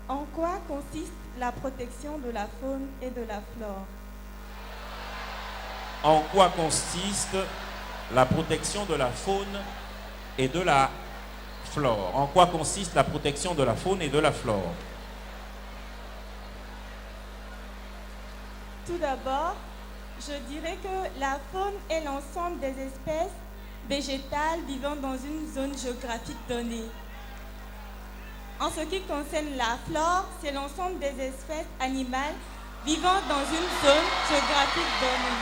En quoi consiste la protection de la faune et de la flore? En quoi consiste la protection de la faune et de la flore? En quoi consiste la protection de la faune et de la flore? Tout d'abord, je dirais que la faune est l'ensemble des espèces végétales vivant dans une zone géographique donnée. En ce qui concerne la flore, c'est l'ensemble des espèces animales vivant dans une zone géographique donnée.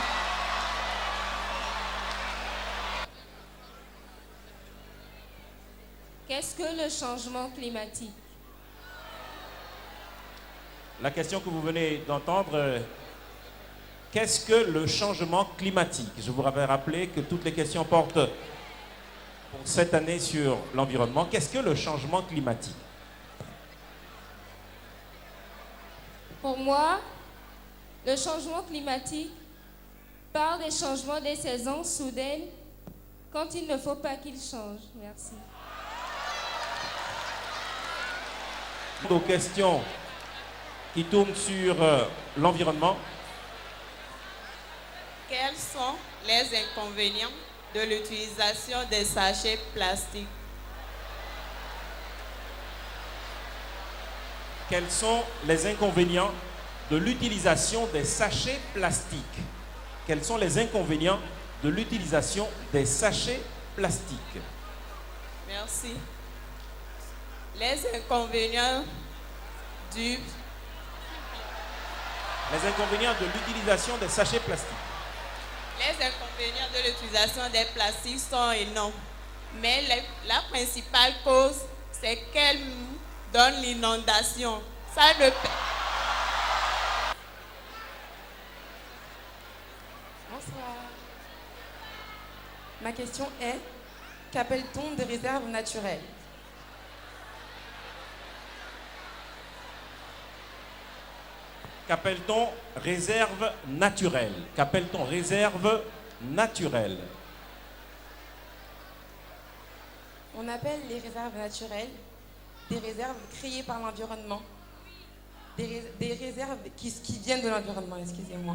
Qu'est-ce que le changement climatique? La question que vous venez d'entendre, qu'est-ce que le changement climatique? Je vous rappelle rappeler que toutes les questions portent pour cette année sur l'environnement. Qu'est-ce que le changement climatique? Pour moi, le changement climatique parle des changements des saisons soudaines quand il ne faut pas qu'ils changent. Merci. Aux questions qui tournent sur l'environnement. Quels sont les inconvénients de l'utilisation des sachets plastiques? Quels sont les inconvénients de l'utilisation des sachets plastiques? Quels sont les inconvénients de l'utilisation des sachets plastiques? Merci. Les inconvénients Les inconvénients de l'utilisation des sachets plastiques. Les inconvénients de l'utilisation des plastiques sont énormes. Mais la principale cause, c'est qu'elle donne l'inondation. Ça ne... Bonsoir. Ma question est, qu'appelle-t-on des réserves naturelles? Qu'appelle-t-on réserve naturelle? Qu'appelle-t-on réserve naturelle? On appelle les réserves naturelles des réserves créées par l'environnement, des réserves qui viennent de l'environnement, excusez-moi.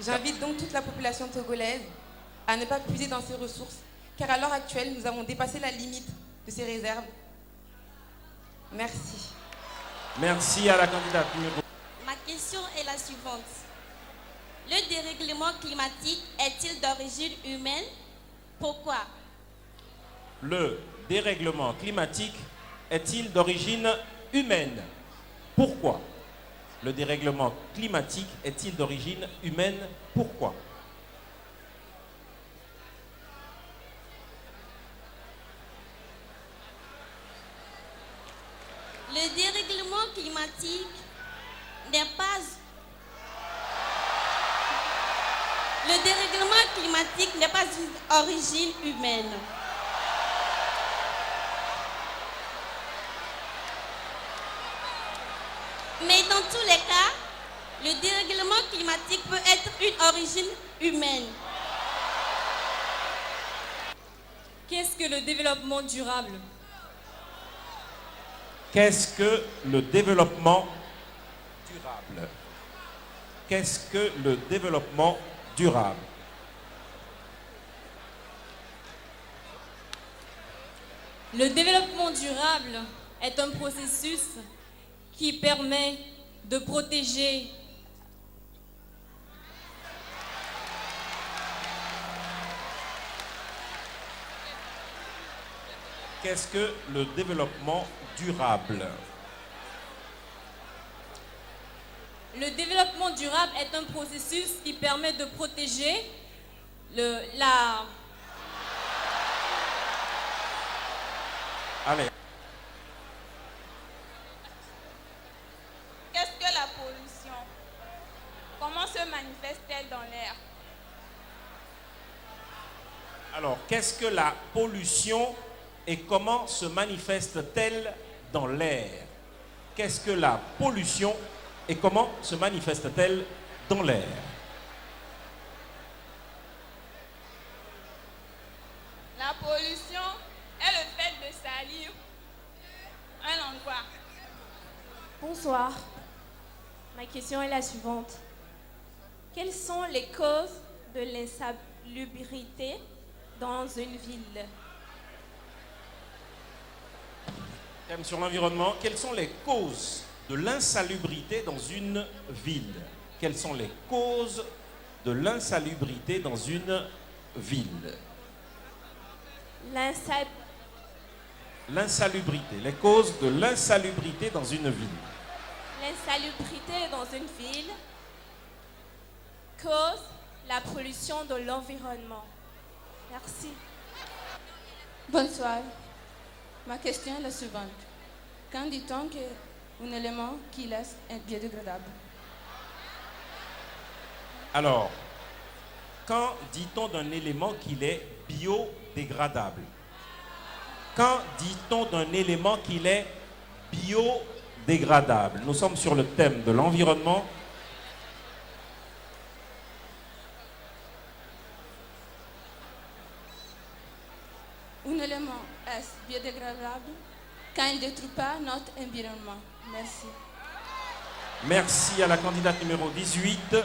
J'invite donc toute la population togolaise à ne pas puiser dans ces ressources, car à l'heure actuelle, nous avons dépassé la limite de ces réserves. Merci. Merci à la candidate. Ma question est la suivante. Le dérèglement climatique est-il d'origine humaine? Pourquoi? Le dérèglement climatique est-il d'origine humaine? Pourquoi? Le dérèglement climatique est-il d'origine humaine? Pourquoi? Le dérèglement climatique n'est pas... Le dérèglement climatique n'est pas d'origine humaine. Mais dans tous les cas, le dérèglement climatique peut être une origine humaine. Qu'est-ce que le développement durable? Qu'est-ce que le développement durable? Qu'est-ce que le développement durable? Le développement durable est un processus qui permet de protéger Qu'est-ce que le développement durable? Le développement durable est un processus qui permet de protéger la... Allez. Qu'est-ce que la pollution? Comment se manifeste-t-elle dans l'air? Alors, qu'est-ce que la pollution et comment se manifeste-t-elle dans l'air? Qu'est-ce que la pollution et comment se manifeste-t-elle dans l'air? La pollution est le fait de salir un Bonsoir. Ma question est la suivante. Quelles sont les causes de l'insalubrité dans une ville? Thème sur l'environnement. Quelles sont les causes de l'insalubrité dans une ville? Quelles sont les causes de l'insalubrité dans une ville? L'insalubrité. Les causes de l'insalubrité dans une ville. L'insalubrité dans une ville cause la pollution de l'environnement. Merci. Bonsoir. Ma question est la suivante. Quand dit-on qu'un élément qui laisse est biodégradable? Alors, quand dit-on d'un élément qu'il est biodégradable? Quand dit-on d'un élément qu'il est biodégradable? Nous sommes sur le thème de l'environnement. Un élément est biodégradable quand il ne détruit pas notre environnement. Merci. Merci à la candidate numéro 18.